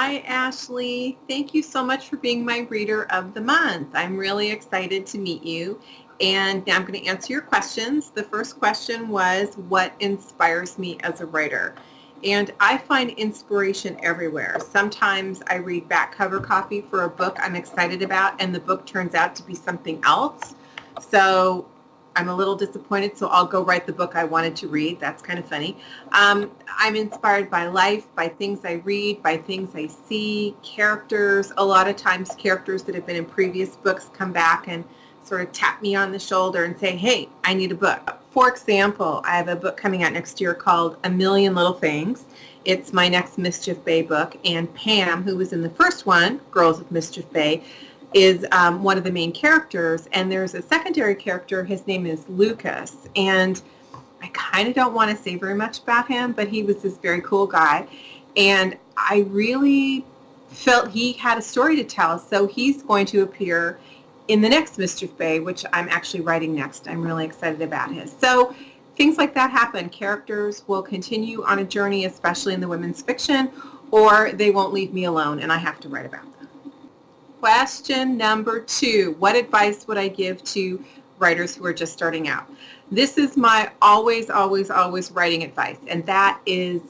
Hi, Ashley. Thank you so much for being my reader of the month. I'm really excited to meet you. And now I'm going to answer your questions. The first question was, what inspires me as a writer? And I find inspiration everywhere. Sometimes I read back cover copy for a book I'm excited about, and the book turns out to be something else. So I'm a little disappointed, so I'll go write the book I wanted to read. That's kind of funny. I'm inspired by life, by things I read, by things I see, characters. A lot of times characters that have been in previous books come back and sort of tap me on the shoulder and say, hey, I need a book. For example, I have a book coming out next year called A Million Little Things. It's my next Mischief Bay book, and Pam, who was in the first one, Girls of Mischief Bay, is one of the main characters, and there's a secondary character. His name is Lucas, and I kind of don't want to say very much about him, but he was this very cool guy, and I really felt he had a story to tell, so he's going to appear in the next Mischief Bay, which I'm actually writing next. I'm really excited about his. So things like that happen. Characters will continue on a journey, especially in the women's fiction, or they won't leave me alone, and I have to write about them. Question number 2, what advice would I give to writers who are just starting out? This is my always writing advice, and that is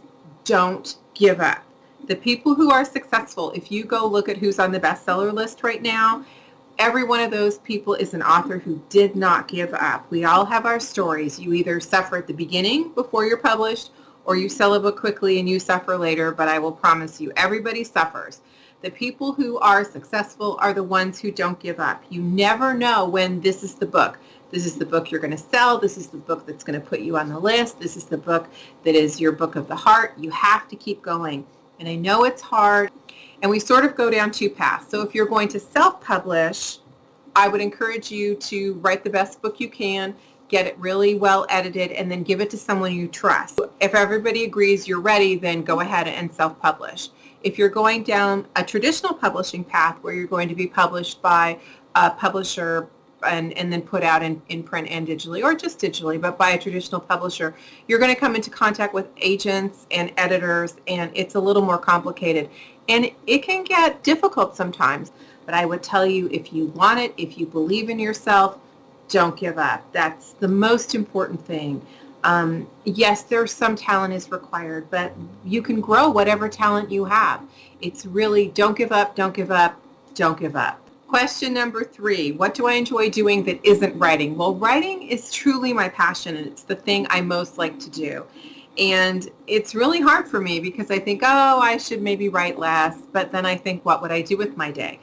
don't give up. The people who are successful, if you go look at who's on the bestseller list right now, every one of those people is an author who did not give up. We all have our stories. You either suffer at the beginning before you're published, or you sell a book quickly and you suffer later, but I will promise you, everybody suffers. The people who are successful are the ones who don't give up. You never know when this is the book. This is the book you're going to sell. This is the book that's going to put you on the list. This is the book that is your book of the heart. You have to keep going. And I know it's hard, and we sort of go down two paths. So if you're going to self-publish, I would encourage you to write the best book you can, get it really well edited, and then give it to someone you trust. If everybody agrees you're ready, then go ahead and self-publish. If you're going down a traditional publishing path where you're going to be published by a publisher and then put out in print and digitally, or just digitally, but by a traditional publisher, you're going to come into contact with agents and editors, and it's a little more complicated. And it can get difficult sometimes, but I would tell you, if you want it, if you believe in yourself, don't give up. That's the most important thing. Yes, there's some talent is required, but you can grow whatever talent you have. It's really don't give up, don't give up, don't give up. Question number 3, what do I enjoy doing that isn't writing? Well, writing is truly my passion, and it's the thing I most like to do. And it's really hard for me because I think, oh, I should maybe write less, but then I think, what would I do with my day?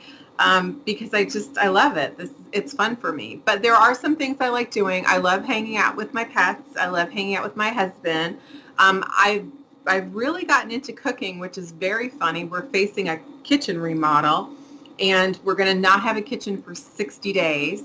Because I love it. It's fun for me. But there are some things I like doing. I love hanging out with my pets. I love hanging out with my husband. I've really gotten into cooking, which is very funny. We're facing a kitchen remodel, and we're going to not have a kitchen for 60 days.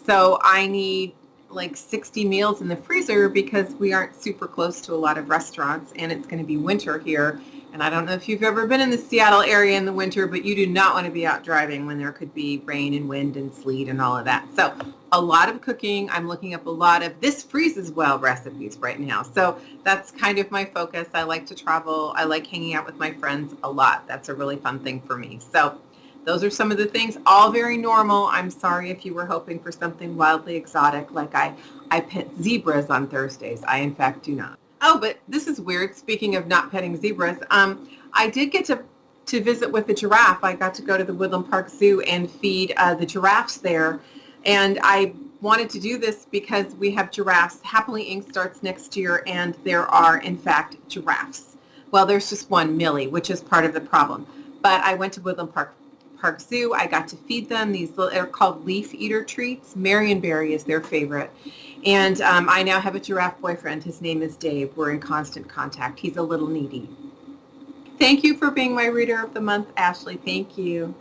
So I need like 60 meals in the freezer because we aren't super close to a lot of restaurants, and it's going to be winter here. And I don't know if you've ever been in the Seattle area in the winter, but you do not want to be out driving when there could be rain and wind and sleet and all of that. So a lot of cooking. I'm looking up a lot of this freezes well recipes right now. So that's kind of my focus. I like to travel. I like hanging out with my friends a lot. That's a really fun thing for me. So those are some of the things, all very normal. I'm sorry if you were hoping for something wildly exotic, like I pet zebras on Thursdays. I, in fact, do not. Oh, but this is weird. Speaking of not petting zebras, I did get to visit with the giraffe. I got to go to the Woodland Park Zoo and feed the giraffes there. And I wanted to do this because we have giraffes. Happily Inc. starts next year, and there are, in fact, giraffes. Well, there's just one, Millie, which is part of the problem. But I went to Woodland Park Zoo. I got to feed them. They're called leaf eater treats. Marionberry is their favorite. And I now have a giraffe boyfriend. His name is Dave. We're in constant contact. He's a little needy. Thank you for being my reader of the month, Ashley. Thank you.